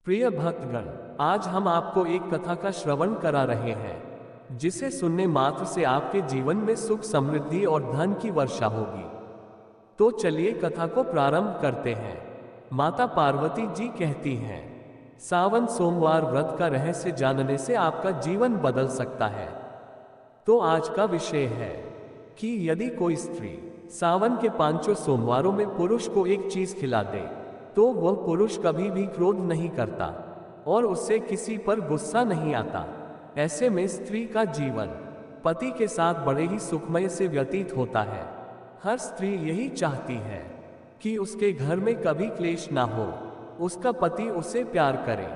प्रिय भक्तगण, आज हम आपको एक कथा का श्रवण करा रहे हैं, जिसे सुनने मात्र से आपके जीवन में सुख, समृद्धि और धन की वर्षा होगी। तो चलिए कथा को प्रारंभ करते हैं। माता पार्वती जी कहती हैं, सावन सोमवार व्रत का रहस्य जानने से आपका जीवन बदल सकता है। तो आज का विषय है कि यदि कोई स्त्री सावन के 5 सोमवारों में पुरुष को एक चीज खिला दे, तो वह पुरुष कभी भी क्रोध नहीं करता और उससे किसी पर गुस्सा नहीं आता। ऐसे में स्त्री का जीवन पति के साथ बड़े ही सुखमय से व्यतीत होता है। हर स्त्री यही चाहती है कि उसके घर में कभी क्लेश ना हो, उसका पति उसे प्यार करे,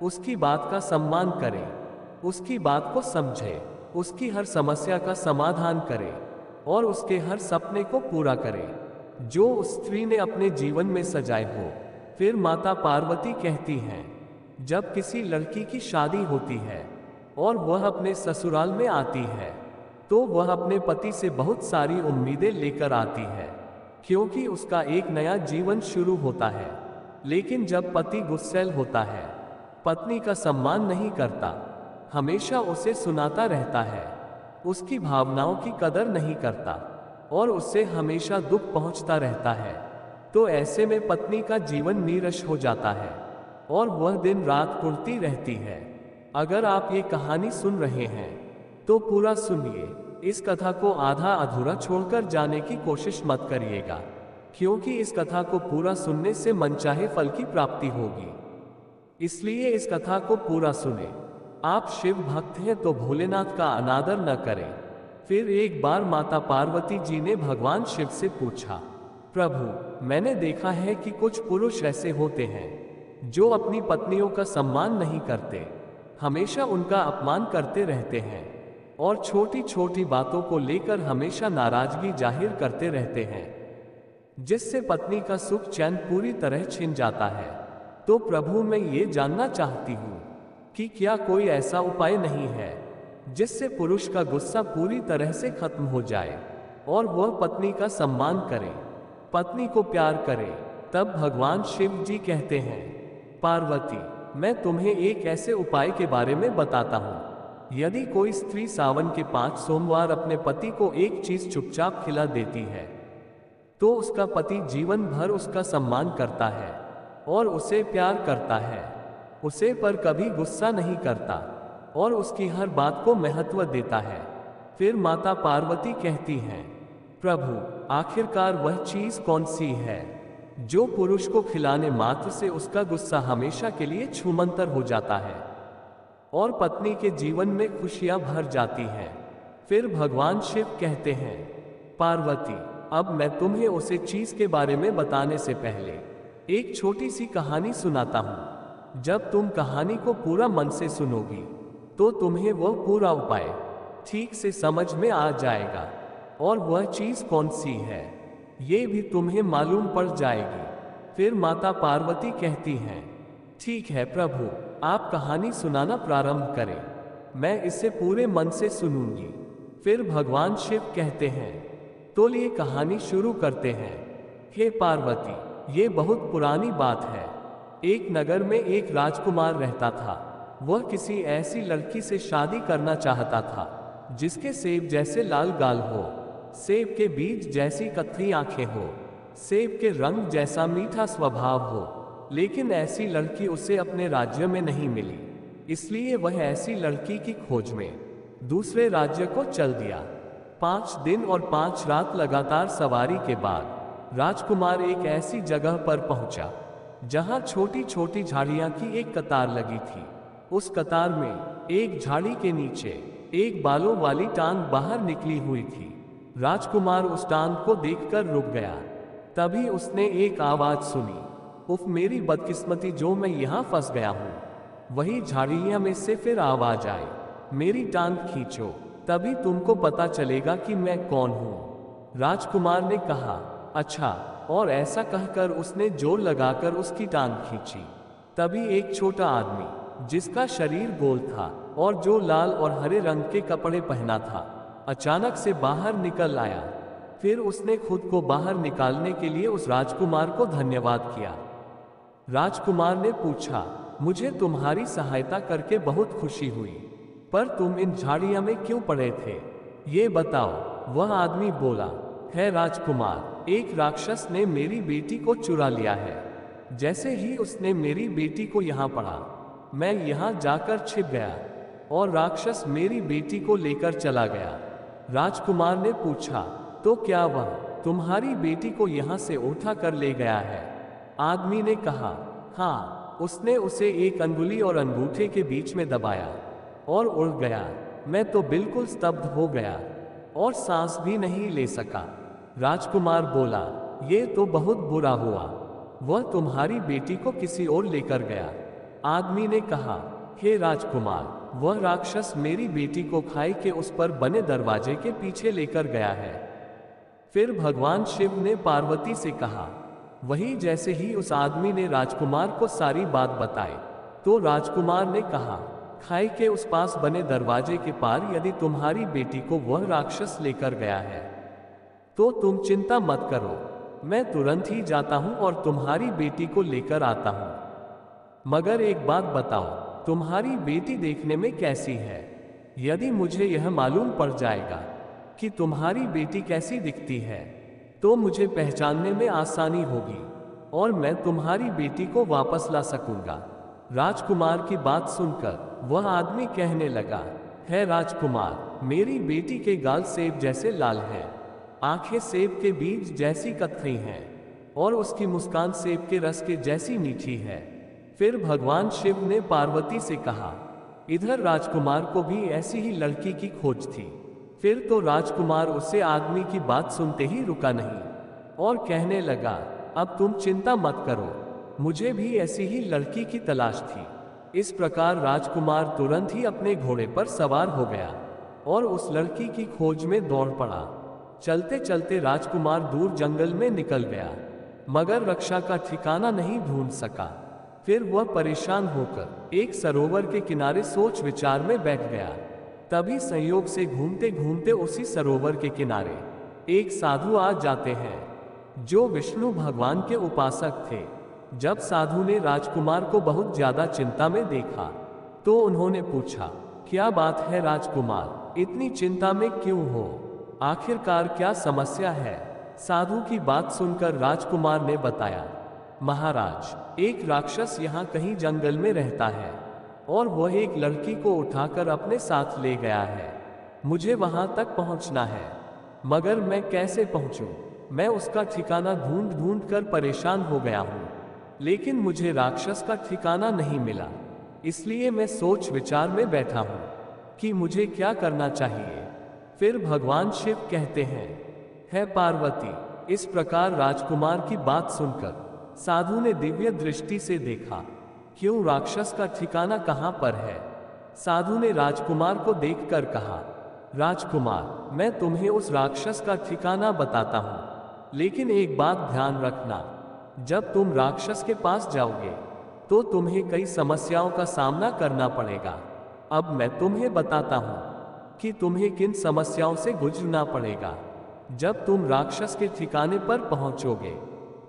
उसकी बात का सम्मान करे, उसकी बात को समझे, उसकी हर समस्या का समाधान करे और उसके हर सपने को पूरा करे जो उस स्त्री ने अपने जीवन में सजाए हो। फिर माता पार्वती कहती हैं, जब किसी लड़की की शादी होती है और वह अपने ससुराल में आती है, तो वह अपने पति से बहुत सारी उम्मीदें लेकर आती है, क्योंकि उसका एक नया जीवन शुरू होता है। लेकिन जब पति गुस्सैल होता है, पत्नी का सम्मान नहीं करता, हमेशा उसे सुनाता रहता है, उसकी भावनाओं की कदर नहीं करता और उससे हमेशा दुख पहुंचता रहता है, तो ऐसे में पत्नी का जीवन नीरस हो जाता है और वह दिन रात कुढ़ती रहती है। अगर आप ये कहानी सुन रहे हैं तो पूरा सुनिए। इस कथा को आधा अधूरा छोड़कर जाने की कोशिश मत करिएगा, क्योंकि इस कथा को पूरा सुनने से मनचाहे फल की प्राप्ति होगी। इसलिए इस कथा को पूरा सुने। आप शिव भक्त हैं तो भोलेनाथ का अनादर न करें। फिर एक बार माता पार्वती जी ने भगवान शिव से पूछा, प्रभु, मैंने देखा है कि कुछ पुरुष ऐसे होते हैं जो अपनी पत्नियों का सम्मान नहीं करते, हमेशा उनका अपमान करते रहते हैं और छोटी छोटी बातों को लेकर हमेशा नाराजगी जाहिर करते रहते हैं, जिससे पत्नी का सुख चैन पूरी तरह छिन जाता है। तो प्रभु, मैं ये जानना चाहती हूँ कि क्या कोई ऐसा उपाय नहीं है जिससे पुरुष का गुस्सा पूरी तरह से खत्म हो जाए और वह पत्नी का सम्मान करे, पत्नी को प्यार करे। तब भगवान शिव जी कहते हैं, पार्वती, मैं तुम्हें एक ऐसे उपाय के बारे में बताता हूँ। यदि कोई स्त्री सावन के 5 सोमवार अपने पति को एक चीज चुपचाप खिला देती है, तो उसका पति जीवन भर उसका सम्मान करता है और उसे प्यार करता है, उसे पर कभी गुस्सा नहीं करता और उसकी हर बात को महत्व देता है। फिर माता पार्वती कहती हैं, प्रभु, आखिरकार वह चीज कौन सी है जो पुरुष को खिलाने मात्र से उसका गुस्सा हमेशा के लिए छूमंतर हो जाता है और पत्नी के जीवन में खुशियां भर जाती हैं। फिर भगवान शिव कहते हैं, पार्वती, अब मैं तुम्हें उसे चीज के बारे में बताने से पहले एक छोटी सी कहानी सुनाता हूं। जब तुम कहानी को पूरा मन से सुनोगी तो तुम्हें वह पूरा उपाय ठीक से समझ में आ जाएगा और वह चीज कौन सी है ये भी तुम्हें मालूम पड़ जाएगी। फिर माता पार्वती कहती हैं, ठीक है प्रभु, आप कहानी सुनाना प्रारंभ करें, मैं इसे पूरे मन से सुनूंगी। फिर भगवान शिव कहते हैं, तो ये कहानी शुरू करते हैं। हे पार्वती, ये बहुत पुरानी बात है। एक नगर में एक राजकुमार रहता था। वह किसी ऐसी लड़की से शादी करना चाहता था जिसके सेब जैसे लाल गाल हो, सेब के बीज जैसी कत्थई आंखें हो, सेब के रंग जैसा मीठा स्वभाव हो। लेकिन ऐसी लड़की उसे अपने राज्य में नहीं मिली, इसलिए वह ऐसी लड़की की खोज में दूसरे राज्य को चल दिया। 5 दिन और 5 रात लगातार सवारी के बाद राजकुमार एक ऐसी जगह पर पहुंचा जहां छोटी छोटी झाड़ियां की एक कतार लगी थी। उस कतार में एक झाड़ी के नीचे एक बालों वाली टांग बाहर निकली हुई थी। राजकुमार उस टांग को देखकर रुक गया। तभी उसने एक आवाज सुनी, उफ मेरी बदकिस्मती, जो मैं यहाँ फंस गया हूँ। वही झाड़ियाँ में से फिर आवाज आई, मेरी टांग खींचो, तभी तुमको पता चलेगा कि मैं कौन हूँ। राजकुमार ने कहा, अच्छा, और ऐसा कहकर उसने जोर लगाकर उसकी टांग खींची। तभी एक छोटा आदमी जिसका शरीर गोल था और जो लाल और हरे रंग के कपड़े पहना था, अचानक से बाहर निकल आया। फिर उसने खुद को बाहर निकालने के लिए उस राजकुमार को धन्यवाद किया। राजकुमार ने पूछा, मुझे तुम्हारी सहायता करके बहुत खुशी हुई, पर तुम इन झाड़ियों में क्यों पड़े थे, ये बताओ। वह आदमी बोला, है राजकुमार, एक राक्षस ने मेरी बेटी को चुरा लिया है। जैसे ही उसने मेरी बेटी को यहाँ पड़ा, मैं यहाँ जाकर छिप गया और राक्षस मेरी बेटी को लेकर चला गया। राजकुमार ने पूछा, तो क्या वह तुम्हारी बेटी को यहाँ से उठा कर ले गया है? आदमी ने कहा, हाँ, उसने उसे एक अंगुली और अंगूठे के बीच में दबाया और उड़ गया। मैं तो बिल्कुल स्तब्ध हो गया और सांस भी नहीं ले सका। राजकुमार बोला, ये तो बहुत बुरा हुआ, वह तुम्हारी बेटी को किसी और लेकर गया। आदमी ने कहा, हे राजकुमार, वह राक्षस मेरी बेटी को खाई के उस पर बने दरवाजे के पीछे लेकर गया है। फिर भगवान शिव ने पार्वती से कहा, वही जैसे ही उस आदमी ने राजकुमार को सारी बात बताई, तो राजकुमार ने कहा, खाई के उस पास बने दरवाजे के पार यदि तुम्हारी बेटी को वह राक्षस लेकर गया है, तो तुम चिंता मत करो, मैं तुरंत ही जाता हूं और तुम्हारी बेटी को लेकर आता हूं। मगर एक बात बताओ, तुम्हारी बेटी देखने में कैसी है? यदि मुझे यह मालूम पड़ जाएगा कि तुम्हारी बेटी कैसी दिखती है, तो मुझे पहचानने में आसानी होगी और मैं तुम्हारी बेटी को वापस ला सकूंगा। राजकुमार की बात सुनकर वह आदमी कहने लगा, है राजकुमार, मेरी बेटी के गाल सेब जैसे लाल हैं, आंखें सेब के बीज जैसी कत्थई हैं और उसकी मुस्कान सेब के रस के जैसी मीठी है। फिर भगवान शिव ने पार्वती से कहा, इधर राजकुमार को भी ऐसी ही लड़की की खोज थी। फिर तो राजकुमार उसे आदमी की बात सुनते ही रुका नहीं और कहने लगा, अब तुम चिंता मत करो, मुझे भी ऐसी ही लड़की की तलाश थी। इस प्रकार राजकुमार तुरंत ही अपने घोड़े पर सवार हो गया और उस लड़की की खोज में दौड़ पड़ा। चलते चलते राजकुमार दूर जंगल में निकल गया, मगर रक्षा का ठिकाना नहीं ढूंढ सका। फिर वह परेशान होकर एक सरोवर के किनारे सोच विचार में बैठ गया। तभी संयोग से घूमते घूमते उसी सरोवर के किनारे एक साधु आ जाते हैं, जो विष्णु भगवान के उपासक थे। जब साधु ने राजकुमार को बहुत ज्यादा चिंता में देखा, तो उन्होंने पूछा, क्या बात है राजकुमार, इतनी चिंता में क्यों हो? आखिरकार क्या समस्या है? साधु की बात सुनकर राजकुमार ने बताया, महाराज, एक राक्षस यहाँ कहीं जंगल में रहता है और वह एक लड़की को उठाकर अपने साथ ले गया है। मुझे वहां तक पहुंचना है, मगर मैं कैसे पहुंचूं? मैं उसका ठिकाना ढूंढ ढूंढ कर परेशान हो गया हूं, लेकिन मुझे राक्षस का ठिकाना नहीं मिला। इसलिए मैं सोच विचार में बैठा हूं कि मुझे क्या करना चाहिए। फिर भगवान शिव कहते हैं, है पार्वती, इस प्रकार राजकुमार की बात सुनकर साधु ने दिव्य दृष्टि से देखा, क्यों राक्षस का ठिकाना कहाँ पर है? साधु ने राजकुमार को देखकर कहा, राजकुमार, मैं तुम्हें उस राक्षस का ठिकाना बताता हूँ, लेकिन एक बात ध्यान रखना, जब तुम राक्षस के पास जाओगे तो तुम्हें कई समस्याओं का सामना करना पड़ेगा। अब मैं तुम्हें बताता हूँ कि तुम्हें किन समस्याओं से गुजरना पड़ेगा। जब तुम राक्षस के ठिकाने पर पहुंचोगे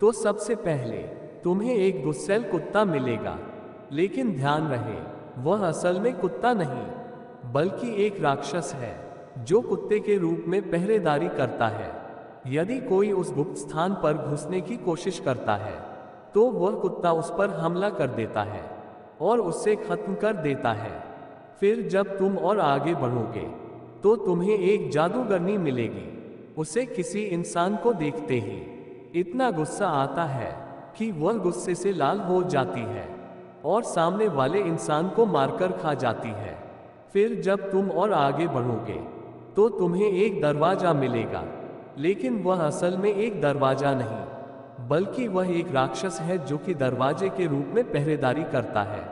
तो सबसे पहले तुम्हें एक गुस्सैल कुत्ता मिलेगा, लेकिन ध्यान रहे, वह असल में कुत्ता नहीं बल्कि एक राक्षस है जो कुत्ते के रूप में पहरेदारी करता है। यदि कोई उस गुप्त स्थान पर घुसने की कोशिश करता है तो वह कुत्ता उस पर हमला कर देता है और उसे खत्म कर देता है। फिर जब तुम और आगे बढ़ोगे तो तुम्हें एक जादूगरनी मिलेगी। उसे किसी इंसान को देखते ही इतना गुस्सा आता है कि वह गुस्से से लाल हो जाती है और सामने वाले इंसान को मारकर खा जाती है। फिर जब तुम और आगे बढ़ोगे तो तुम्हें एक दरवाजा मिलेगा, लेकिन वह असल में एक दरवाजा नहीं बल्कि वह एक राक्षस है जो कि दरवाजे के रूप में पहरेदारी करता है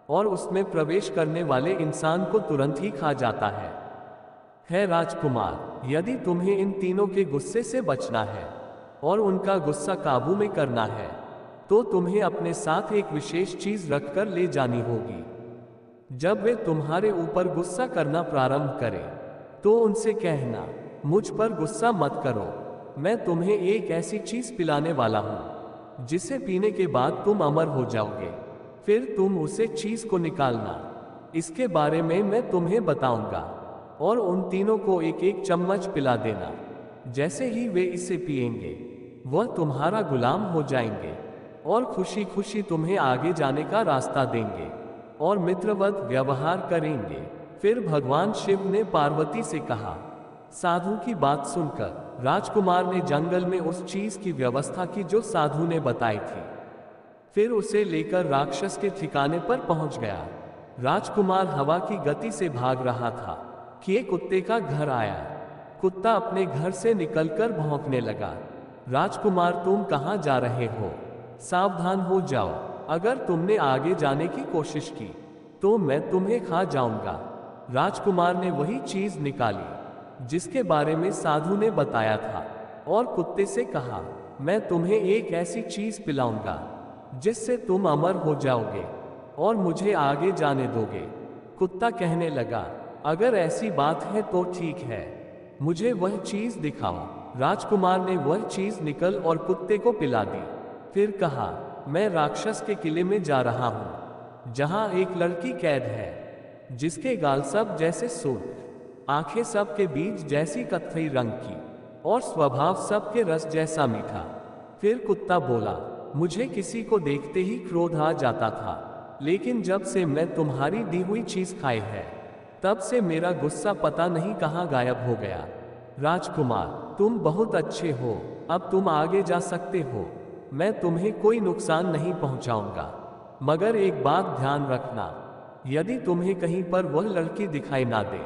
और उसमें प्रवेश करने वाले इंसान को तुरंत ही खा जाता है राजकुमार, यदि तुम्हें इन तीनों के गुस्से से बचना है और उनका गुस्सा काबू में करना है तो तुम्हें अपने साथ एक विशेष चीज रखकर ले जानी होगी। जब वे तुम्हारे ऊपर गुस्सा करना प्रारंभ करें तो उनसे कहना, मुझ पर गुस्सा मत करो, मैं तुम्हें एक ऐसी चीज पिलाने वाला हूं जिसे पीने के बाद तुम अमर हो जाओगे। फिर तुम उसे चीज को निकालना, इसके बारे में मैं तुम्हें बताऊंगा, और उन तीनों को एक एक चम्मच पिला देना। जैसे ही वे इसे पिएंगे वह तुम्हारा गुलाम हो जाएंगे और खुशी खुशी तुम्हें आगे जाने का रास्ता देंगे और मित्रवत व्यवहार करेंगे। फिर भगवान शिव ने पार्वती से कहा। साधु की बात सुनकर राजकुमार ने जंगल में उस चीज की व्यवस्था की जो साधु ने बताई थी। फिर उसे लेकर राक्षस के ठिकाने पर पहुंच गया। राजकुमार हवा की गति से भाग रहा था कि एक कुत्ते का घर आया। कुत्ता अपने घर से निकलकर भौंकने लगा। राजकुमार, तुम कहाँ जा रहे हो? सावधान हो जाओ, अगर तुमने आगे जाने की कोशिश की तो मैं तुम्हें खा जाऊंगा। राजकुमार ने वही चीज निकाली जिसके बारे में साधु ने बताया था और कुत्ते से कहा, मैं तुम्हें एक ऐसी चीज पिलाऊंगा जिससे तुम अमर हो जाओगे और मुझे आगे जाने दोगे। कुत्ता कहने लगा, अगर ऐसी बात है तो ठीक है, मुझे वह चीज दिखाओ। राजकुमार ने वह चीज निकल और कुत्ते को पिला दी। फिर कहा, मैं राक्षस के किले में जा रहा हूं, जहां एक लड़की कैद है जिसके गाल सब जैसे सूर्य, आंखें सब के बीज जैसी कत्थई रंग की और स्वभाव सब के रस जैसा मीठा। फिर कुत्ता बोला, मुझे किसी को देखते ही क्रोध आ जाता था, लेकिन जब से मैं तुम्हारी दी हुई चीज खाई है तब से मेरा गुस्सा पता नहीं कहाँ गायब हो गया। राजकुमार, तुम बहुत अच्छे हो, अब तुम आगे जा सकते हो। मैं तुम्हें कोई नुकसान नहीं पहुंचाऊंगा, मगर एक बात ध्यान रखना, यदि तुम्हें कहीं पर वह लड़की दिखाई ना दे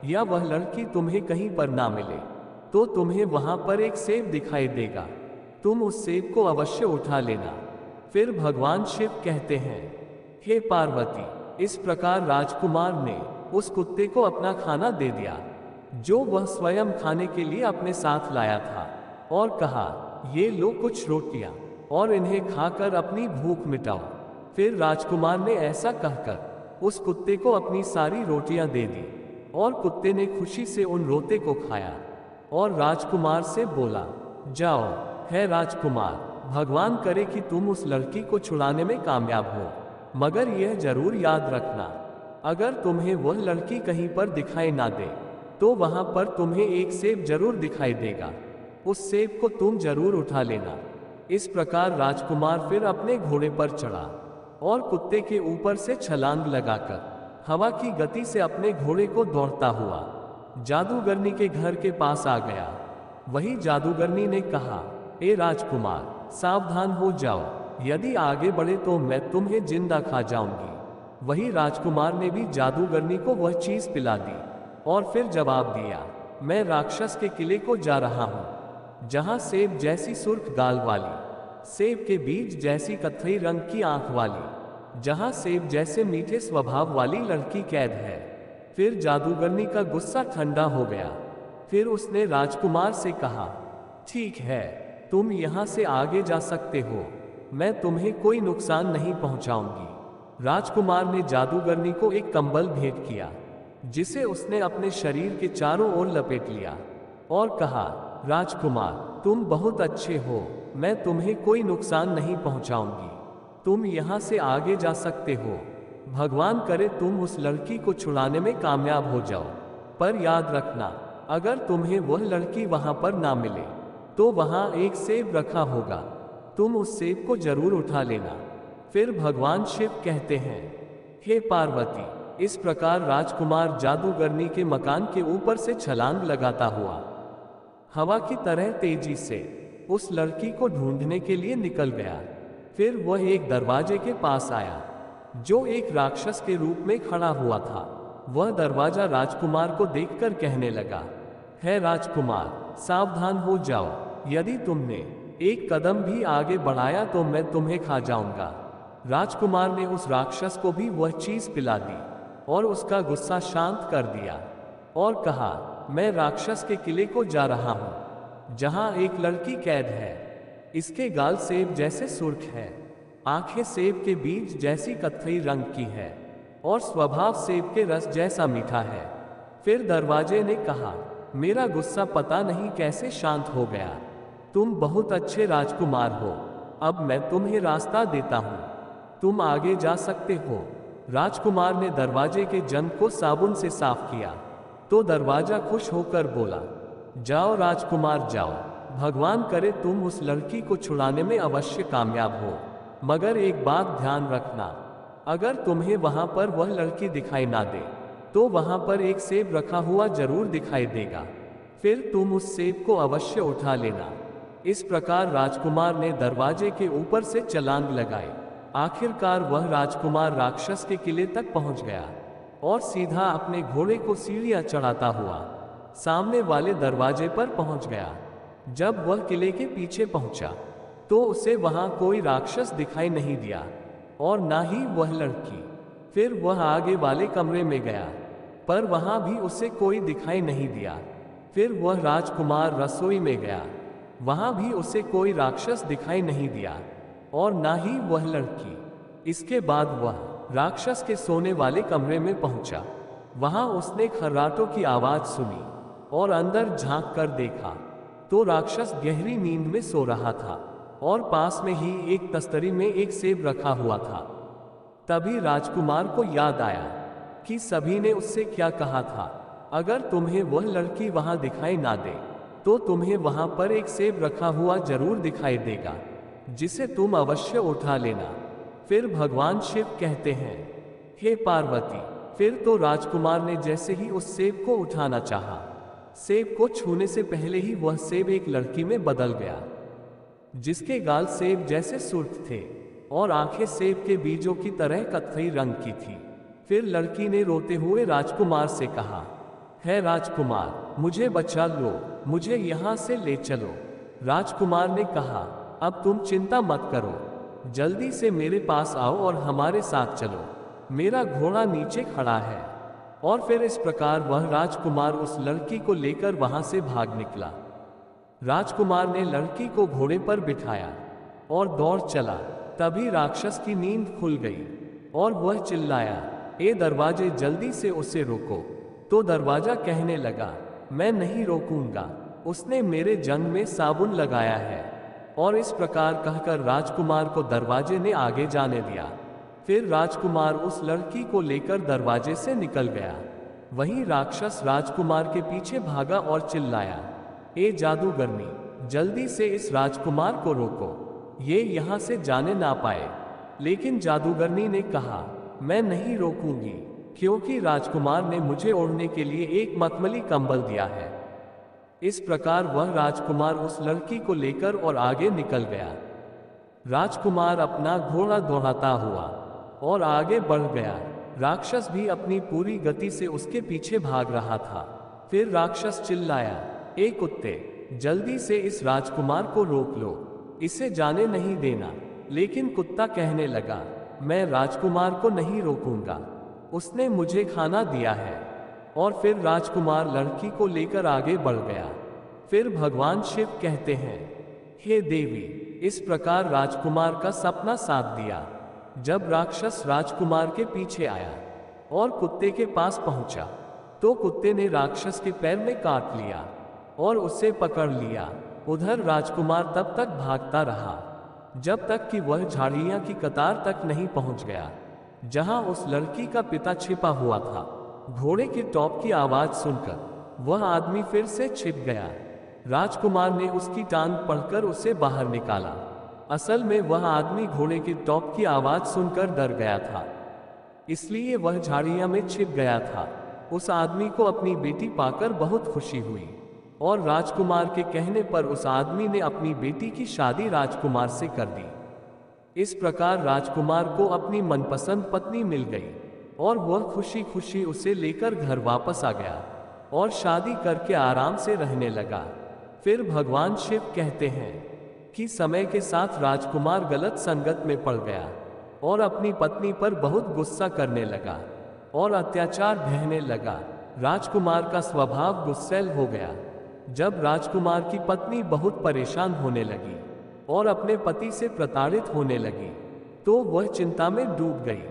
या वह लड़की तुम्हें कहीं पर ना मिले तो तुम्हें वहां पर एक सेब दिखाई देगा, तुम उस सेब को अवश्य उठा लेना। फिर भगवान शिव कहते हैं, हे पार्वती, इस प्रकार राजकुमार ने उस कुत्ते को अपना खाना दे दिया जो वह स्वयं खाने के लिए अपने साथ लाया था और कहा, ये लो कुछ रोटियां और इन्हें खाकर अपनी भूख मिटाओ। फिर राजकुमार ने ऐसा कहकर उस कुत्ते को अपनी सारी रोटियां दे दी और कुत्ते ने खुशी से उन रोटे को खाया और राजकुमार से बोला, जाओ। है राजकुमार, भगवान करे कि तुम उस लड़की को छुड़ाने में कामयाब हो, मगर यह जरूर याद रखना, अगर तुम्हें वह लड़की कहीं पर दिखाई ना दे तो वहां पर तुम्हें एक सेब जरूर दिखाई देगा, उस सेब को तुम जरूर उठा लेना। इस प्रकार राजकुमार फिर अपने घोड़े पर चढ़ा और कुत्ते के ऊपर से छलांग लगाकर हवा की गति से अपने घोड़े को दौड़ता हुआ जादूगरनी के घर के पास आ गया। वही जादूगरनी ने कहा, ए राजकुमार, सावधान हो जाओ, यदि आगे बढ़े तो मैं तुम्हें जिंदा खा जाऊंगी। वही राजकुमार ने भी जादूगरनी को वह चीज पिला दी और फिर जवाब दिया, मैं राक्षस के किले को जा रहा हूं, जहां सेब जैसी सुर्ख गाल वाली, सेब के बीज जैसी कत्थई रंग की आंख वाली, जहां सेब जैसे मीठे स्वभाव वाली लड़की कैद है। फिर जादूगरनी का गुस्सा ठंडा हो गया। फिर उसने राजकुमार से कहा, ठीक है, तुम यहां से आगे जा सकते हो, मैं तुम्हें कोई नुकसान नहीं पहुंचाऊंगी। राजकुमार ने जादूगरनी को एक कंबल भेंट किया जिसे उसने अपने शरीर के चारों ओर लपेट लिया और कहा, राजकुमार, तुम बहुत अच्छे हो, मैं तुम्हें कोई नुकसान नहीं पहुंचाऊंगी, तुम यहां से आगे जा सकते हो। भगवान करे तुम उस लड़की को छुड़ाने में कामयाब हो जाओ, पर याद रखना, अगर तुम्हें वह लड़की वहां पर ना मिले तो वहां एक सेब रखा होगा, तुम उस सेब को जरूर उठा लेना। फिर भगवान शिव कहते हैं, हे पार्वती, इस प्रकार राजकुमार जादूगरनी के मकान के ऊपर से छलांग लगाता हुआ हवा की तरह तेजी से उस लड़की को ढूंढने के लिए निकल गया। फिर वह एक दरवाजे के पास आया जो एक राक्षस के रूप में खड़ा हुआ था। वह दरवाजा राजकुमार को देखकर कहने लगा, है राजकुमार, सावधान हो जाओ, यदि तुमने एक कदम भी आगे बढ़ाया तो मैं तुम्हें खा जाऊंगा। राजकुमार ने उस राक्षस को भी वह चीज पिला दी और उसका गुस्सा शांत कर दिया और कहा, मैं राक्षस के किले को जा रहा हूं, जहां एक लड़की कैद है, इसके गाल सेब जैसे सुर्ख है, आंखें सेब के बीज जैसी कत्थई रंग की है और स्वभाव सेब के रस जैसा मीठा है। फिर दरवाजे ने कहा, मेरा गुस्सा पता नहीं कैसे शांत हो गया, तुम बहुत अच्छे राजकुमार हो, अब मैं तुम्हें रास्ता देता हूँ। तुम आगे जा सकते हो। राजकुमार ने दरवाजे के जंग को साबुन से साफ किया तो दरवाजा खुश होकर बोला, जाओ राजकुमार जाओ, भगवान करे तुम उस लड़की को छुड़ाने में अवश्य कामयाब हो। मगर एक बात ध्यान रखना, अगर तुम्हें वहां पर वह लड़की दिखाई ना दे तो वहां पर एक सेब रखा हुआ जरूर दिखाई देगा, फिर तुम उस सेब को अवश्य उठा लेना। इस प्रकार राजकुमार ने दरवाजे के ऊपर से छलांग लगाई। आखिरकार वह राजकुमार राक्षस के किले तक पहुंच गया और सीधा अपने घोड़े को सीढ़ियां चढ़ाता हुआ सामने वाले दरवाजे पर पहुंच गया। जब वह किले के पीछे पहुंचा तो उसे वहां कोई राक्षस दिखाई नहीं दिया और ना ही वह लड़की। फिर वह आगे वाले कमरे में गया पर वहां भी उसे कोई दिखाई नहीं दिया। फिर वह राजकुमार रसोई में गया, वहां भी उसे कोई राक्षस दिखाई नहीं दिया और ना ही वह लड़की। इसके बाद वह राक्षस के सोने वाले कमरे में पहुंचा। वहां उसने खर्राटों की आवाज सुनी और अंदर झांक कर देखा तो राक्षस गहरी नींद में सो रहा था और पास में ही एक तस्तरी में एक सेब रखा हुआ था। तभी राजकुमार को याद आया कि सभी ने उससे क्या कहा था, अगर तुम्हें वह लड़की वहां दिखाई ना दे तो तुम्हें वहां पर एक सेब रखा हुआ जरूर दिखाई देगा, जिसे तुम अवश्य उठा लेना। फिर भगवान शिव कहते हैं, हे पार्वती। फिर तो राजकुमार ने जैसे ही उस सेब को उठाना चाहा, सेब को छूने से पहले ही वह सेब एक लड़की में बदल गया, जिसके गाल सेब जैसे सुर्ख थे और आंखें सेब के बीजों की तरह कत्थई रंग की थी। फिर लड़की ने रोते हुए राजकुमार से कहा, है राजकुमार, मुझे बचा लो, मुझे यहाँ से ले चलो। राजकुमार ने कहा, अब तुम चिंता मत करो, जल्दी से मेरे पास आओ और हमारे साथ चलो, मेरा घोड़ा नीचे खड़ा है। और फिर इस प्रकार वह राजकुमार उस लड़की को लेकर वहां से भाग निकला। राजकुमार ने लड़की को घोड़े पर बिठाया और दौड़ चला। तभी राक्षस की नींद खुल गई और वह चिल्लाया, ए दरवाजे, जल्दी से उसे रोको। तो दरवाजा कहने लगा, मैं नहीं रोकूंगा, उसने मेरे जंग में साबुन लगाया है। और इस प्रकार कहकर राजकुमार को दरवाजे ने आगे जाने दिया। फिर राजकुमार उस लड़की को लेकर दरवाजे से निकल गया। वहीं राक्षस राजकुमार के पीछे भागा और चिल्लाया, ए जादूगरनी, जल्दी से इस राजकुमार को रोको, ये यहाँ से जाने ना पाए। लेकिन जादूगरनी ने कहा, मैं नहीं रोकूंगी, क्योंकि राजकुमार ने मुझे ओढ़ने के लिए एक मखमली कंबल दिया है। इस प्रकार वह राजकुमार उस लड़की को लेकर और आगे निकल गया। राजकुमार अपना घोड़ा दौड़ाता हुआ और आगे बढ़ गया। राक्षस भी अपनी पूरी गति से उसके पीछे भाग रहा था। फिर राक्षस चिल्लाया, ए कुत्ते, जल्दी से इस राजकुमार को रोक लो, इसे जाने नहीं देना। लेकिन कुत्ता कहने लगा, मैं राजकुमार को नहीं रोकूंगा, उसने मुझे खाना दिया है। और फिर राजकुमार लड़की को लेकर आगे बढ़ गया। फिर भगवान शिव कहते हैं, हे देवी, इस प्रकार राजकुमार का सपना साथ दिया। जब राक्षस राजकुमार के पीछे आया और कुत्ते के पास पहुंचा तो कुत्ते ने राक्षस के पैर में काट लिया और उसे पकड़ लिया। उधर राजकुमार तब तक भागता रहा जब तक कि वह झाड़ियां की कतार तक नहीं पहुंच गया, जहां उस लड़की का पिता छिपा हुआ था। घोड़े की टॉप की आवाज सुनकर वह आदमी फिर से छिप गया। राजकुमार ने उसकी टांग पकड़कर उसे बाहर निकाला। असल में वह आदमी घोड़े की टॉप की आवाज सुनकर डर गया था, इसलिए वह झाड़ियां में छिप गया था। उस आदमी को अपनी बेटी पाकर बहुत खुशी हुई और राजकुमार के कहने पर उस आदमी ने अपनी बेटी की शादी राजकुमार से कर दी। इस प्रकार राजकुमार को अपनी मनपसंद पत्नी मिल गई और वह खुशी खुशी उसे लेकर घर वापस आ गया और शादी करके आराम से रहने लगा। फिर भगवान शिव कहते हैं कि समय के साथ राजकुमार गलत संगत में पड़ गया और अपनी पत्नी पर बहुत गुस्सा करने लगा और अत्याचार ढहने लगा। राजकुमार का स्वभाव गुस्सैल हो गया। जब राजकुमार की पत्नी बहुत परेशान होने लगी और अपने पति से प्रताड़ित होने लगी तो वह चिंता में डूब गई।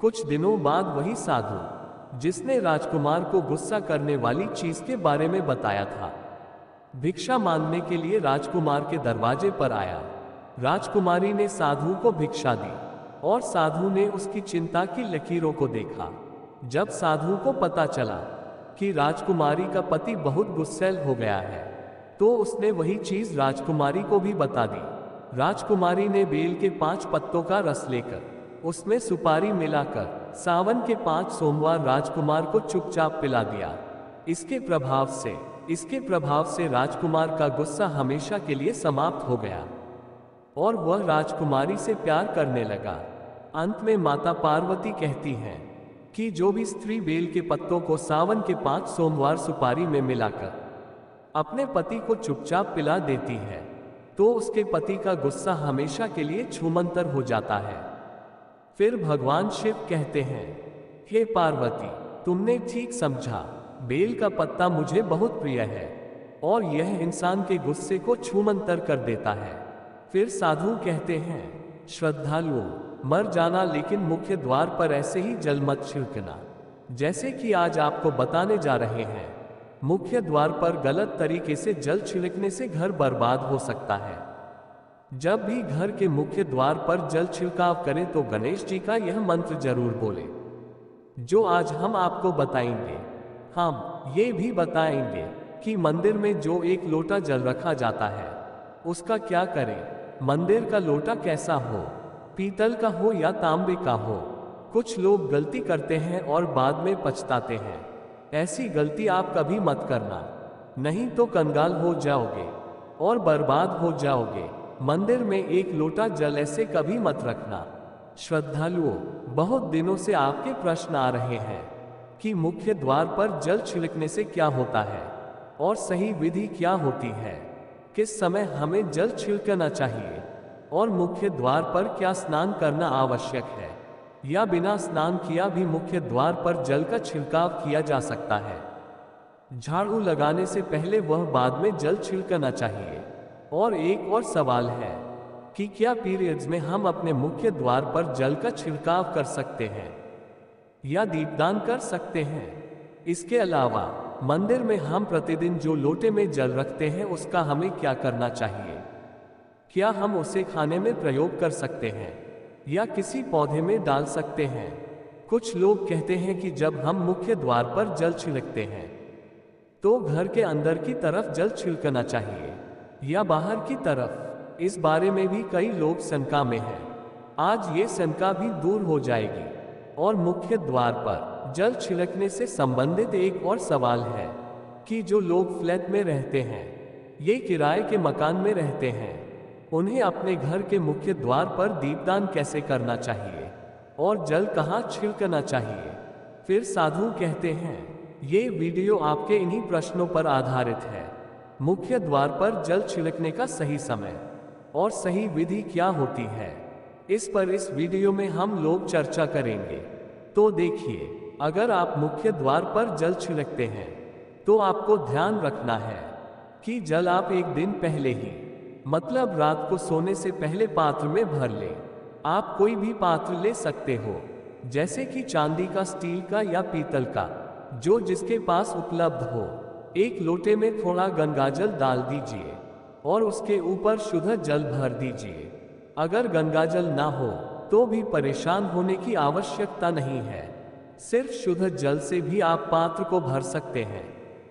कुछ दिनों बाद वही साधु जिसने राजकुमार को गुस्सा करने वाली चीज के बारे में बताया था, भिक्षा मांगने के लिए राजकुमार के दरवाजे पर आया। राजकुमारी ने साधु को भिक्षा दी और साधु ने उसकी चिंता की लकीरों को देखा। जब साधु को पता चला कि राजकुमारी का पति बहुत गुस्सैल हो गया है, तो उसने वही चीज राजकुमारी को भी बता दी। राजकुमारी ने बेल के 5 पत्तों का रस लेकर उसमें सुपारी मिलाकर सावन के 5 सोमवार राजकुमार को चुपचाप पिला दिया। इसके प्रभाव से राजकुमार का गुस्सा हमेशा के लिए समाप्त हो गया और वह राजकुमारी से प्यार करने लगा। अंत में माता पार्वती कहती हैं कि जो भी स्त्री बेल के पत्तों को सावन के 5 सोमवार सुपारी में मिलाकर अपने पति को चुपचाप पिला देती है, तो उसके पति का गुस्सा हमेशा के लिए छूमंतर हो जाता है। फिर भगवान शिव कहते हैं, हे पार्वती, तुमने ठीक समझा, बेल का पत्ता मुझे बहुत प्रिय है और यह इंसान के गुस्से को छूमंतर कर देता है। फिर साधु कहते हैं, श्रद्धालुओं, मर जाना लेकिन मुख्य द्वार पर ऐसे ही जल मत छिड़कना। जैसे कि आज आपको बताने जा रहे हैं, मुख्य द्वार पर गलत तरीके से जल छिड़कने से घर बर्बाद हो सकता है। जब भी घर के मुख्य द्वार पर जल छिड़काव करें तो गणेश जी का यह मंत्र जरूर बोलें, जो आज हम आपको बताएंगे। हम ये भी बताएंगे कि मंदिर में जो एक लोटा जल रखा जाता है, उसका क्या करें। मंदिर का लोटा कैसा हो, पीतल का हो या तांबे का हो। कुछ लोग गलती करते हैं और बाद में पछताते हैं। ऐसी गलती आप कभी मत करना, नहीं तो कंगाल हो जाओगे और बर्बाद हो जाओगे। मंदिर में एक लोटा जल ऐसे कभी मत रखना। श्रद्धालुओं, बहुत दिनों से आपके प्रश्न आ रहे हैं कि मुख्य द्वार पर जल छिड़कने से क्या होता है और सही विधि क्या होती है, किस समय हमें जल छिड़कना चाहिए और मुख्य द्वार पर क्या स्नान करना आवश्यक है या बिना स्नान किया भी मुख्य द्वार पर जल का छिड़काव किया जा सकता है। झाड़ू लगाने से पहले वह बाद में जल छिड़कना चाहिए। और एक और सवाल है कि क्या पीरियड्स में हम अपने मुख्य द्वार पर जल का छिड़काव कर सकते हैं या दीपदान कर सकते हैं। इसके अलावा मंदिर में हम प्रतिदिन जो लोटे में जल रखते हैं उसका हमें क्या करना चाहिए। क्या हम उसे खाने में प्रयोग कर सकते हैं या किसी पौधे में डाल सकते हैं। कुछ लोग कहते हैं कि जब हम मुख्य द्वार पर जल छिड़कते हैं तो घर के अंदर की तरफ जल छिड़कना चाहिए या बाहर की तरफ। इस बारे में भी कई लोग शंका में हैं। आज ये शंका भी दूर हो जाएगी। और मुख्य द्वार पर जल छिड़कने से संबंधित एक और सवाल है कि जो लोग फ्लैट में रहते हैं, ये किराए के मकान में रहते हैं, उन्हें अपने घर के मुख्य द्वार पर दीपदान कैसे करना चाहिए और जल कहाँ छिड़कना चाहिए। फिर साधु कहते हैं, ये वीडियो आपके इन्हीं प्रश्नों पर आधारित है। मुख्य द्वार पर जल छिड़कने का सही समय और सही विधि क्या होती है, इस पर इस वीडियो में हम लोग चर्चा करेंगे। तो देखिए, अगर आप मुख्य द्वार पर जल छिड़कते हैं तो आपको ध्यान रखना है कि जल आप एक दिन पहले ही, मतलब रात को सोने से पहले पात्र में भर लें। आप कोई भी पात्र ले सकते हो, जैसे कि चांदी का, स्टील का या पीतल का, जो जिसके पास उपलब्ध हो। एक लोटे में थोड़ा गंगाजल डाल दीजिए और उसके ऊपर शुद्ध जल भर दीजिए। अगर गंगाजल ना हो तो भी परेशान होने की आवश्यकता नहीं है। सिर्फ शुद्ध जल से भी आप पात्र को भर सकते हैं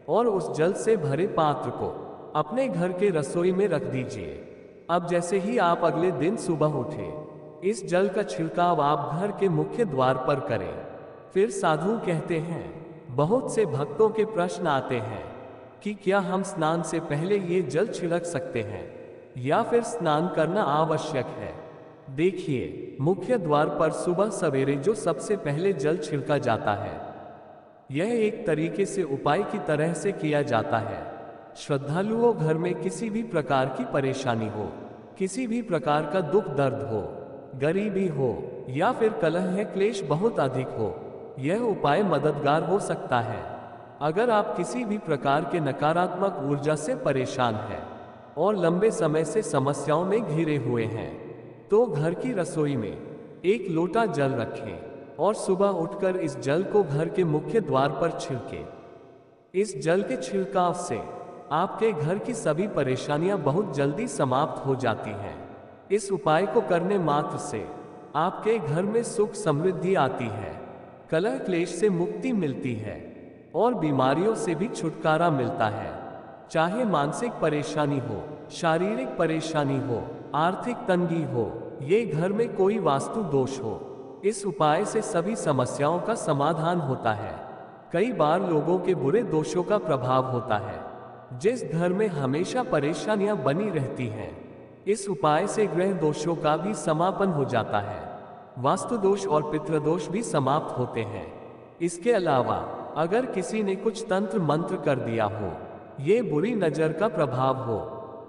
और उस जल से भरे पात्र को अपने घर के रसोई में रख दीजिए। अब जैसे ही आप अगले दिन सुबह उठे, इस जल का छिड़काव आप घर के मुख्य द्वार पर करें। फिर साधु कहते हैं, बहुत से भक्तों के प्रश्न आते हैं कि क्या हम स्नान से पहले ये जल छिड़क सकते हैं या फिर स्नान करना आवश्यक है। देखिए, मुख्य द्वार पर सुबह सवेरे जो सबसे पहले जल छिड़का जाता है, यह एक तरीके से उपाय की तरह से किया जाता है। श्रद्धालुओं, घर में किसी भी प्रकार की परेशानी हो, किसी भी प्रकार का दुख दर्द हो, गरीबी हो या फिर कलह है, क्लेश बहुत अधिक हो, यह उपाय मददगार हो सकता है। अगर आप किसी भी प्रकार के नकारात्मक ऊर्जा से परेशान हैं और लंबे समय से समस्याओं में घिरे हुए हैं, तो घर की रसोई में एक लोटा जल रखें और सुबह उठकर इस जल को घर के मुख्य द्वार पर छिड़कें। इस जल के छिड़काव से आपके घर की सभी परेशानियां बहुत जल्दी समाप्त हो जाती हैं। इस उपाय को करने मात्र से आपके घर में सुख समृद्धि आती है, कलह क्लेश से मुक्ति मिलती है और बीमारियों से भी छुटकारा मिलता है। चाहे मानसिक परेशानी हो, शारीरिक परेशानी हो, आर्थिक तंगी हो, ये घर में कोई वास्तु दोष हो, इस उपाय से सभी समस्याओं का समाधान होता है। कई बार लोगों के बुरे दोषों का प्रभाव होता है, जिस घर में हमेशा परेशानियां बनी रहती हैं, इस उपाय से ग्रह दोषों का भी समापन हो जाता है। वास्तु दोष और पितृदोष भी समाप्त होते हैं। इसके अलावा अगर किसी ने कुछ तंत्र मंत्र कर दिया हो, ये बुरी नजर का प्रभाव हो,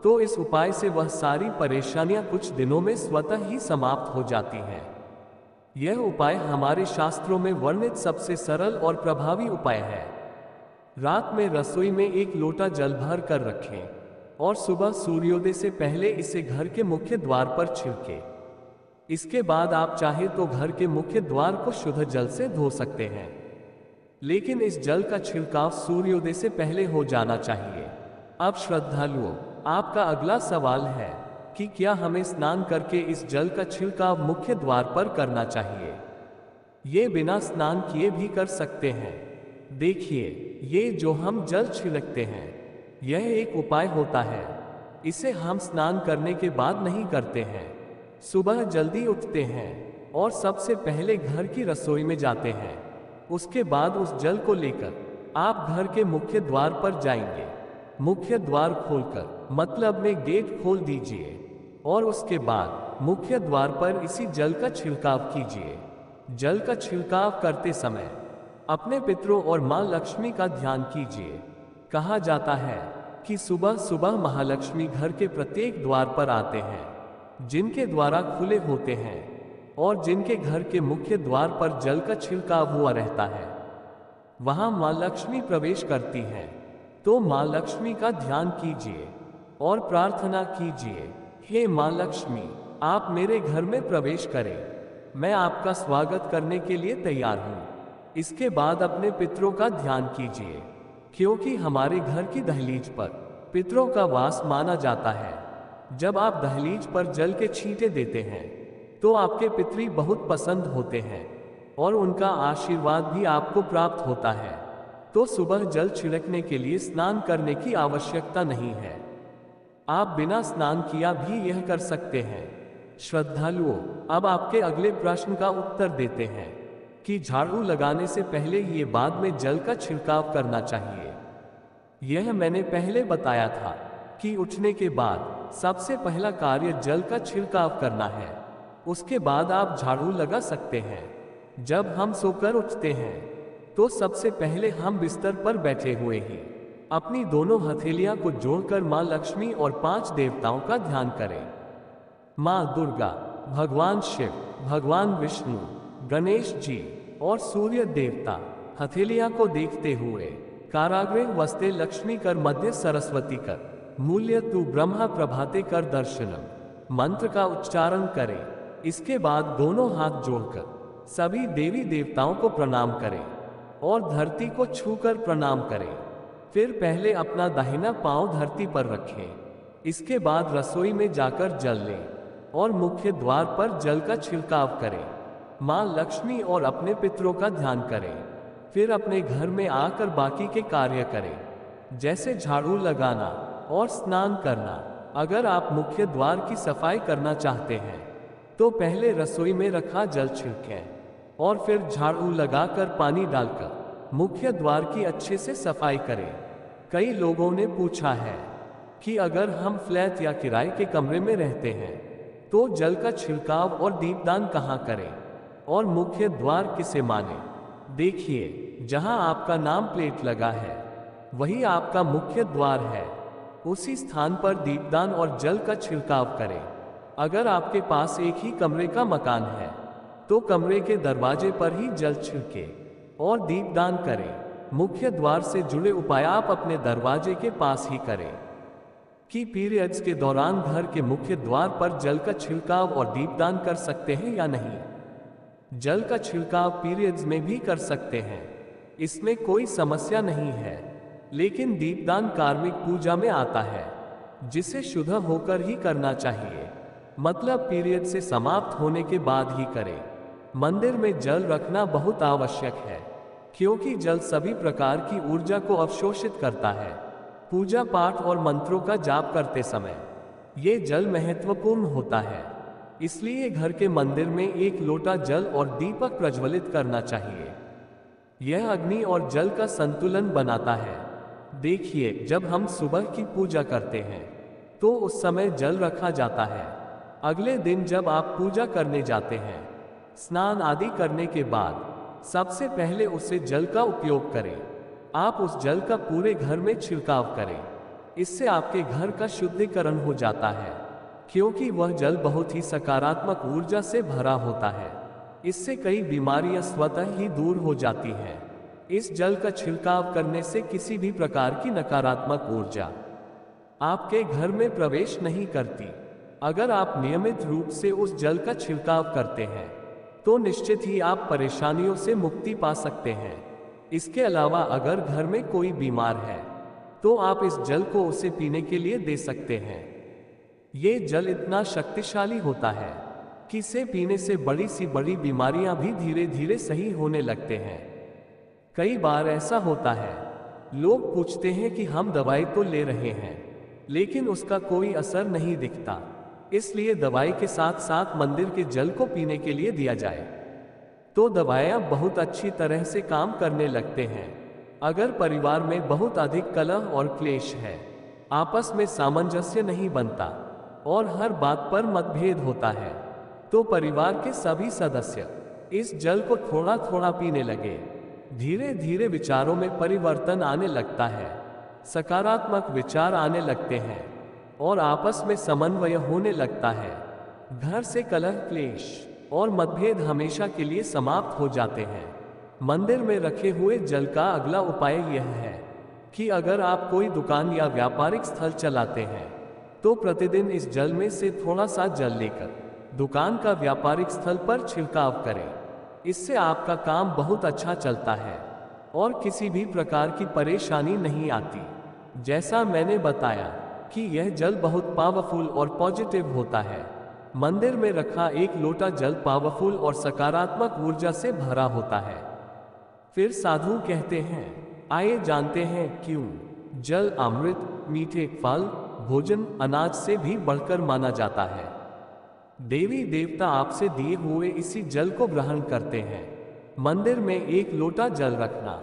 तो इस उपाय से वह सारी परेशानियां कुछ दिनों में स्वतः ही समाप्त हो जाती हैं। यह उपाय हमारे शास्त्रों में वर्णित सबसे सरल और प्रभावी उपाय है। रात में रसोई में एक लोटा जल भर कर रखें और सुबह सूर्योदय से पहले इसे घर के मुख्य द्वार पर छिड़कें। इसके बाद आप चाहे तो घर के मुख्य द्वार को शुद्ध जल से धो सकते हैं, लेकिन इस जल का छिड़काव सूर्योदय से पहले हो जाना चाहिए। अब श्रद्धालुओं, आपका अगला सवाल है कि क्या हमें स्नान करके इस जल का छिड़काव मुख्य द्वार पर करना चाहिए? ये बिना स्नान किए भी कर सकते हैं। देखिए, ये जो हम जल छिड़कते हैं, यह एक उपाय होता है। इसे हम स्नान करने के बाद नहीं करते हैं। सुबह जल्दी उठते हैं और सबसे पहले घर की रसोई में जाते हैं। उसके बाद उस जल को लेकर आप घर के मुख्य द्वार पर जाएंगे। मुख्य द्वार खोलकर, मतलब में गेट खोल दीजिए और उसके बाद मुख्य द्वार पर इसी जल का छिड़काव कीजिए। जल का छिड़काव करते समय अपने पितरों और मां लक्ष्मी का ध्यान कीजिए। कहा जाता है कि सुबह सुबह महालक्ष्मी घर के प्रत्येक द्वार पर आते हैं, जिनके द्वारा खुले होते हैं और जिनके घर के मुख्य द्वार पर जल का छिड़काव हुआ रहता है, वहां मां लक्ष्मी प्रवेश करती हैं। तो मां लक्ष्मी का ध्यान कीजिए और प्रार्थना कीजिए, हे मां लक्ष्मी, आप मेरे घर में प्रवेश करें, मैं आपका स्वागत करने के लिए तैयार हूँ। इसके बाद अपने पितरों का ध्यान कीजिए, क्योंकि हमारे घर की दहलीज पर पितरों का वास माना जाता है। जब आप दहलीज पर जल के छींटे देते हैं तो आपके पितरी बहुत पसंद होते हैं और उनका आशीर्वाद भी आपको प्राप्त होता है। तो सुबह जल छिड़कने के लिए स्नान करने की आवश्यकता नहीं है, आप बिना स्नान किया भी यह कर सकते हैं। श्रद्धालुओं, अब आपके अगले प्रश्न का उत्तर देते हैं कि झाड़ू लगाने से पहले ये बाद में जल का छिड़काव करना चाहिए। यह मैंने पहले बताया था कि उठने के बाद सबसे पहला कार्य जल का छिड़काव करना है, उसके बाद आप झाड़ू लगा सकते हैं। जब हम सोकर उठते हैं तो सबसे पहले हम बिस्तर पर बैठे हुए ही अपनी दोनों हथेलियां को जोड़कर मां लक्ष्मी और 5 देवताओं का ध्यान करें। मां दुर्गा, भगवान शिव, भगवान विष्णु, गणेश जी और सूर्य देवता। हथेलियां को देखते हुए काराग्रे वस्ते लक्ष्मी कर मध्य सरस्वती कर मूल्य तू ब्रह्मा प्रभाते कर दर्शनम मंत्र का उच्चारण करें। इसके बाद दोनों हाथ जोड़कर सभी देवी देवताओं को प्रणाम करें और धरती को छूकर प्रणाम करें। फिर पहले अपना दाहिना पांव धरती पर रखें। इसके बाद रसोई में जाकर जल लें और मुख्य द्वार पर जल का छिड़काव करें। मां लक्ष्मी और अपने पितरों का ध्यान करें। फिर अपने घर में आकर बाकी के कार्य करें, जैसे झाड़ू लगाना और स्नान करना। अगर आप मुख्य द्वार की सफाई करना चाहते हैं तो पहले रसोई में रखा जल छिड़कें और फिर झाड़ू लगाकर पानी डालकर मुख्य द्वार की अच्छे से सफाई करें। कई लोगों ने पूछा है कि अगर हम फ्लैट या किराए के कमरे में रहते हैं तो जल का छिड़काव और दीपदान कहाँ करें और मुख्य द्वार किसे माने। देखिए, जहां आपका नाम प्लेट लगा है वही आपका मुख्य द्वार है। उसी स्थान पर दीपदान और जल का छिड़काव करें। अगर आपके पास एक ही कमरे का मकान है तो कमरे के दरवाजे पर ही जल छिड़के और दीपदान करें। मुख्य द्वार से जुड़े उपाय आप अपने दरवाजे के पास ही करें। कि पीरियड्स के दौरान घर के मुख्य द्वार पर जल का छिड़काव और दीपदान कर सकते हैं या नहीं? जल का छिड़काव पीरियड्स में भी कर सकते हैं, इसमें कोई समस्या नहीं है। लेकिन दीपदान कार्मिक पूजा में आता है, जिसे शुद्ध होकर ही करना चाहिए। मतलब पीरियड से समाप्त होने के बाद ही करें। मंदिर में जल रखना बहुत आवश्यक है, क्योंकि जल सभी प्रकार की ऊर्जा को अवशोषित करता है। पूजा पाठ और मंत्रों का जाप करते समय ये जल महत्वपूर्ण होता है, इसलिए घर के मंदिर में एक लोटा जल और दीपक प्रज्वलित करना चाहिए। यह अग्नि और जल का संतुलन बनाता है। देखिए, जब हम सुबह की पूजा करते हैं तो उस समय जल रखा जाता है। अगले दिन जब आप पूजा करने जाते हैं, स्नान आदि करने के बाद सबसे पहले उससे जल का उपयोग करें। आप उस जल का पूरे घर में छिड़काव करें। इससे आपके घर का शुद्धिकरण हो जाता है, क्योंकि वह जल बहुत ही सकारात्मक ऊर्जा से भरा होता है। इससे कई बीमारियां स्वतः ही दूर हो जाती हैं। इस जल का छिड़काव करने से किसी भी प्रकार की नकारात्मक ऊर्जा आपके घर में प्रवेश नहीं करती। अगर आप नियमित रूप से उस जल का छिड़काव करते हैं तो निश्चित ही आप परेशानियों से मुक्ति पा सकते हैं। इसके अलावा अगर घर में कोई बीमार है तो आप इस जल को उसे पीने के लिए दे सकते हैं। ये जल इतना शक्तिशाली होता है कि इसे पीने से बड़ी सी बड़ी बीमारियां भी धीरे धीरे सही होने लगते हैं। कई बार ऐसा होता है, लोग पूछते हैं कि हम दवाई तो ले रहे हैं लेकिन उसका कोई असर नहीं दिखता, इसलिए दवाई के साथ साथ मंदिर के जल को पीने के लिए दिया जाए तो दवाइयाँ बहुत अच्छी तरह से काम करने लगते हैं। अगर परिवार में बहुत अधिक कलह और क्लेश है, आपस में सामंजस्य नहीं बनता और हर बात पर मतभेद होता है, तो परिवार के सभी सदस्य इस जल को थोड़ा थोड़ा पीने लगे। धीरे धीरे विचारों में परिवर्तन आने लगता है, सकारात्मक विचार आने लगते हैं और आपस में समन्वय होने लगता है। घर से कलह, क्लेश और मतभेद हमेशा के लिए समाप्त हो जाते हैं। मंदिर में रखे हुए जल का अगला उपाय यह है कि अगर आप कोई दुकान या व्यापारिक स्थल चलाते हैं तो प्रतिदिन इस जल में से थोड़ा सा जल लेकर दुकान का व्यापारिक स्थल पर छिड़काव करें। इससे आपका काम बहुत अच्छा चलता है और किसी भी प्रकार की परेशानी नहीं आती। जैसा मैंने बताया कि यह जल बहुत पावरफुल और पॉजिटिव होता है। मंदिर में रखा एक लोटा जल पावरफुल और सकारात्मक ऊर्जा से भरा होता है। फिर साधु कहते हैं, आइए जानते हैं क्यों जल अमृत, मीठे फल, भोजन, अनाज से भी बढ़कर माना जाता है। देवी देवता आपसे दिए हुए इसी जल को ग्रहण करते हैं। मंदिर में एक लोटा जल रखना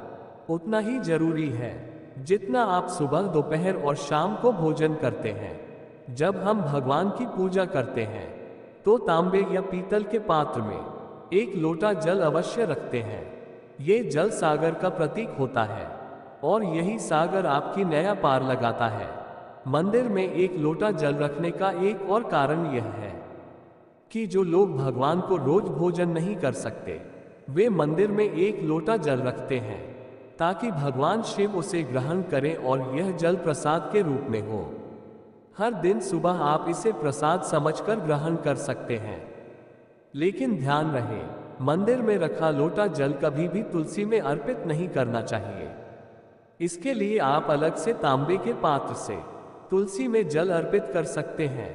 उतना ही जरूरी है जितना आप सुबह, दोपहर और शाम को भोजन करते हैं। जब हम भगवान की पूजा करते हैं तो तांबे या पीतल के पात्र में एक लोटा जल अवश्य रखते हैं। ये जल सागर का प्रतीक होता है और यही सागर आपकी नया पार लगाता है। मंदिर में एक लोटा जल रखने का एक और कारण यह है कि जो लोग भगवान को रोज भोजन नहीं कर सकते, वे मंदिर में एक लोटा जल रखते हैं ताकि भगवान शिव उसे ग्रहण करें और यह जल प्रसाद के रूप में हो। हर दिन सुबह आप इसे प्रसाद समझकर ग्रहण कर सकते हैं। लेकिन ध्यान रहे, मंदिर में रखा लोटा जल कभी भी तुलसी में अर्पित नहीं करना चाहिए। इसके लिए आप अलग से तांबे के पात्र से तुलसी में जल अर्पित कर सकते हैं,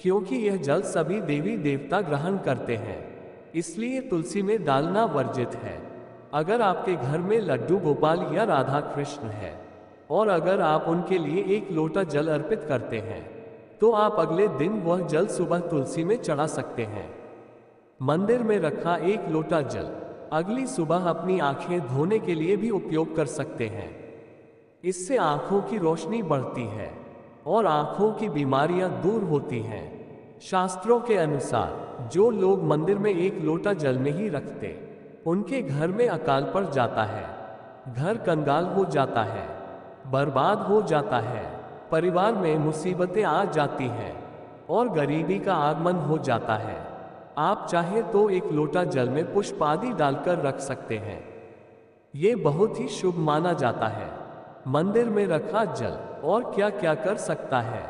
क्योंकि यह जल सभी देवी देवता ग्रहण करते हैं, इसलिए तुलसी में डालना वर्जित है। अगर आपके घर में लड्डू गोपाल या राधा कृष्ण है और अगर आप उनके लिए एक लोटा जल अर्पित करते हैं तो आप अगले दिन वह जल सुबह तुलसी में चढ़ा सकते हैं। मंदिर में रखा एक लोटा जल अगली सुबह अपनी आंखें धोने के लिए भी उपयोग कर सकते हैं। इससे आंखों की रोशनी बढ़ती है और आंखों की बीमारियां दूर होती हैं। शास्त्रों के अनुसार जो लोग मंदिर में एक लोटा जल नहीं रखते, उनके घर में अकाल पड़ जाता है, घर कंगाल हो जाता है, बर्बाद हो जाता है, परिवार में मुसीबतें आ जाती हैं और गरीबी का आगमन हो जाता है। आप चाहे तो एक लोटा जल में पुष्प आदि डालकर रख सकते हैं। ये बहुत ही शुभ माना जाता है। मंदिर में रखा जल और क्या क्या कर सकता है,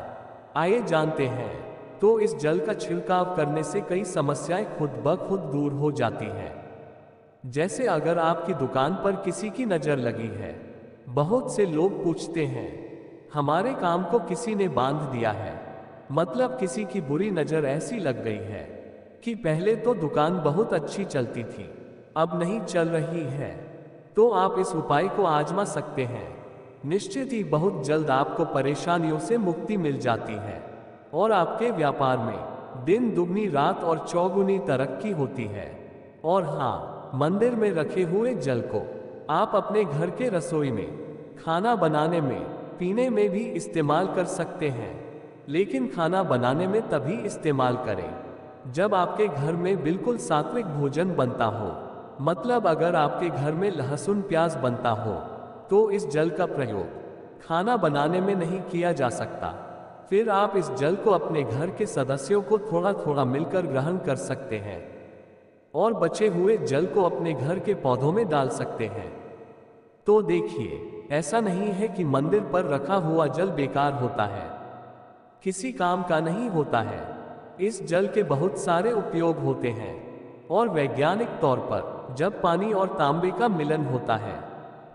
आइए जानते हैं। तो इस जल का छिड़काव करने से कई समस्याएं खुद ब खुद दूर हो जाती हैं। जैसे अगर आपकी दुकान पर किसी की नजर लगी है, बहुत से लोग पूछते हैं, हमारे काम को किसी ने बांध दिया है, मतलब किसी की बुरी नजर ऐसी लग गई है कि पहले तो दुकान बहुत अच्छी चलती थी, अब नहीं चल रही है, तो आप इस उपाय को आजमा सकते हैं। निश्चित ही बहुत जल्द आपको परेशानियों से मुक्ति मिल जाती है और आपके व्यापार में दिन दुगनी रात और चौगुनी तरक्की होती है। और हाँ, मंदिर में रखे हुए जल को आप अपने घर के रसोई में, खाना बनाने में, पीने में भी इस्तेमाल कर सकते हैं, लेकिन खाना बनाने में तभी इस्तेमाल करें जब आपके घर में बिल्कुल सात्विक भोजन बनता हो। मतलब अगर आपके घर में लहसुन प्याज बनता हो तो इस जल का प्रयोग खाना बनाने में नहीं किया जा सकता। फिर आप इस जल को अपने घर के सदस्यों को थोड़ा थोड़ा मिलकर ग्रहण कर सकते हैं और बचे हुए जल को अपने घर के पौधों में डाल सकते हैं। तो देखिए, ऐसा नहीं है कि मंदिर पर रखा हुआ जल बेकार होता है, किसी काम का नहीं होता है। इस जल के बहुत सारे उपयोग होते हैं और वैज्ञानिक तौर पर जब पानी और तांबे का मिलन होता है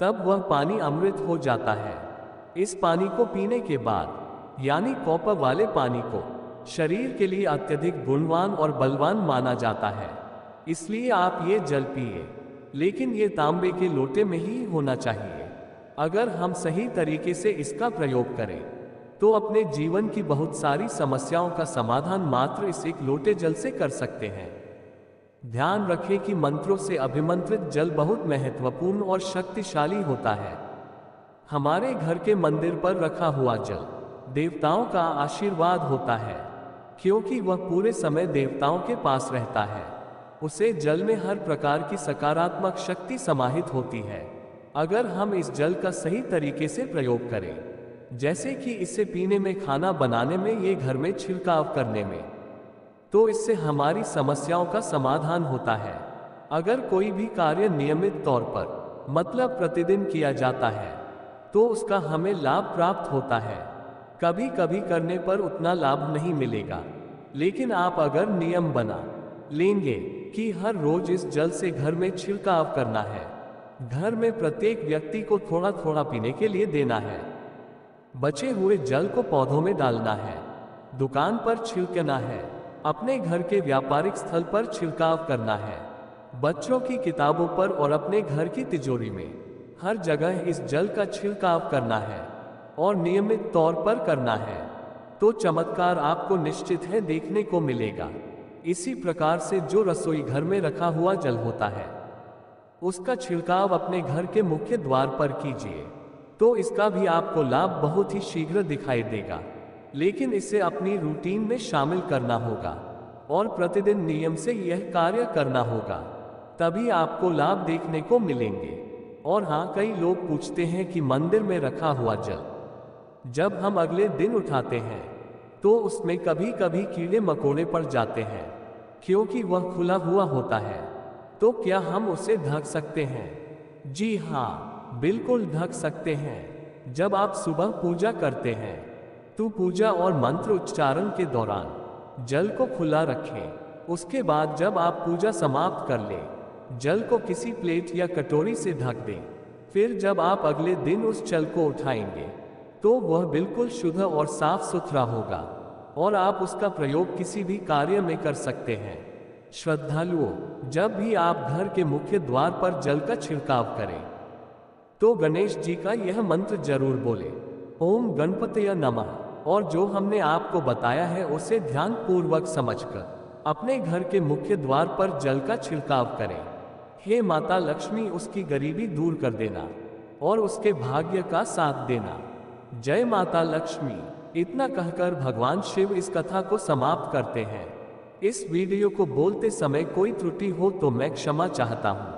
तब वह पानी अमृत हो जाता है। इस पानी को पीने के बाद, यानी कॉपर वाले पानी को, शरीर के लिए अत्यधिक गुणवान और बलवान माना जाता है। इसलिए आप ये जल पिए, लेकिन ये तांबे के लोटे में ही होना चाहिए। अगर हम सही तरीके से इसका प्रयोग करें तो अपने जीवन की बहुत सारी समस्याओं का समाधान मात्र इस एक लोटे जल से कर सकते हैं। ध्यान रखें कि मंत्रों से अभिमंत्रित जल बहुत महत्वपूर्ण और शक्तिशाली होता है। हमारे घर के मंदिर पर रखा हुआ जल देवताओं का आशीर्वाद होता है, क्योंकि वह पूरे समय देवताओं के पास रहता है। उसे जल में हर प्रकार की सकारात्मक शक्ति समाहित होती है। अगर हम इस जल का सही तरीके से प्रयोग करें, जैसे कि इसे पीने में, खाना बनाने में, ये घर में छिड़काव करने में, तो इससे हमारी समस्याओं का समाधान होता है। अगर कोई भी कार्य नियमित तौर पर, मतलब प्रतिदिन किया जाता है, तो उसका हमें लाभ प्राप्त होता है। कभी कभी करने पर उतना लाभ नहीं मिलेगा, लेकिन आप अगर नियम बना लेंगे कि हर रोज इस जल से घर में छिड़काव करना है, घर में प्रत्येक व्यक्ति को थोड़ा थोड़ा पीने के लिए देना है, बचे हुए जल को पौधों में डालना है, दुकान पर छिड़कना है, अपने घर के व्यापारिक स्थल पर छिड़काव करना है, बच्चों की किताबों पर और अपने घर की तिजोरी में, हर जगह इस जल का छिड़काव करना है और नियमित तौर पर करना है, तो चमत्कार आपको निश्चित है देखने को मिलेगा। इसी प्रकार से जो रसोई घर में रखा हुआ जल होता है, उसका छिड़काव अपने घर के मुख्य द्वार पर कीजिए, तो इसका भी आपको लाभ बहुत ही शीघ्र दिखाई देगा। लेकिन इसे अपनी रूटीन में शामिल करना होगा और प्रतिदिन नियम से यह कार्य करना होगा, तभी आपको लाभ देखने को मिलेंगे। और हाँ, कई लोग पूछते हैं कि मंदिर में रखा हुआ जल जब हम अगले दिन उठाते हैं तो उसमें कभी कभी कीड़े मकोड़े पड़ जाते हैं, क्योंकि वह खुला हुआ होता है, तो क्या हम उसे ढक सकते हैं? जी हाँ, बिल्कुल ढक सकते हैं। जब आप सुबह पूजा करते हैं तो पूजा और मंत्र उच्चारण के दौरान जल को खुला रखें। उसके बाद जब आप पूजा समाप्त कर लें, जल को किसी प्लेट या कटोरी से ढक दें। फिर जब आप अगले दिन उस जल को उठाएंगे तो वह बिल्कुल शुद्ध और साफ सुथरा होगा और आप उसका प्रयोग किसी भी कार्य में कर सकते हैं। श्रद्धालुओं, जब भी आप घर के मुख्य द्वार पर जल का छिड़काव करें तो गणेश जी का यह मंत्र जरूर बोले, ओम गणपतये नमः। और जो हमने आपको बताया है उसे ध्यान पूर्वक समझकर अपने घर के मुख्य द्वार पर जल का छिड़काव करें। हे माता लक्ष्मी, उसकी गरीबी दूर कर देना और उसके भाग्य का साथ देना। जय माता लक्ष्मी। इतना कहकर भगवान शिव इस कथा को समाप्त करते हैं। इस वीडियो को बोलते समय कोई त्रुटि हो तो मैं क्षमा चाहता हूँ।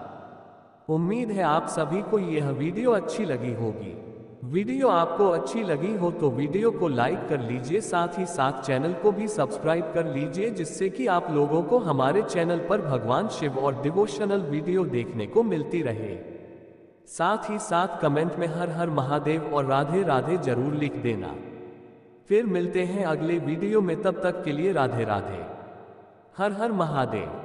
उम्मीद है आप सभी को यह वीडियो अच्छी लगी होगी। वीडियो आपको अच्छी लगी हो तो वीडियो को लाइक कर लीजिए, साथ ही साथ चैनल को भी सब्सक्राइब कर लीजिए, जिससे कि आप लोगों को हमारे चैनल पर भगवान शिव और डिवोशनल वीडियो देखने को मिलती रहे। साथ ही साथ कमेंट में हर हर महादेव और राधे राधे जरूर लिख देना। फिर मिलते हैं अगले वीडियो में, तब तक के लिए राधे राधे, हर हर महादेव।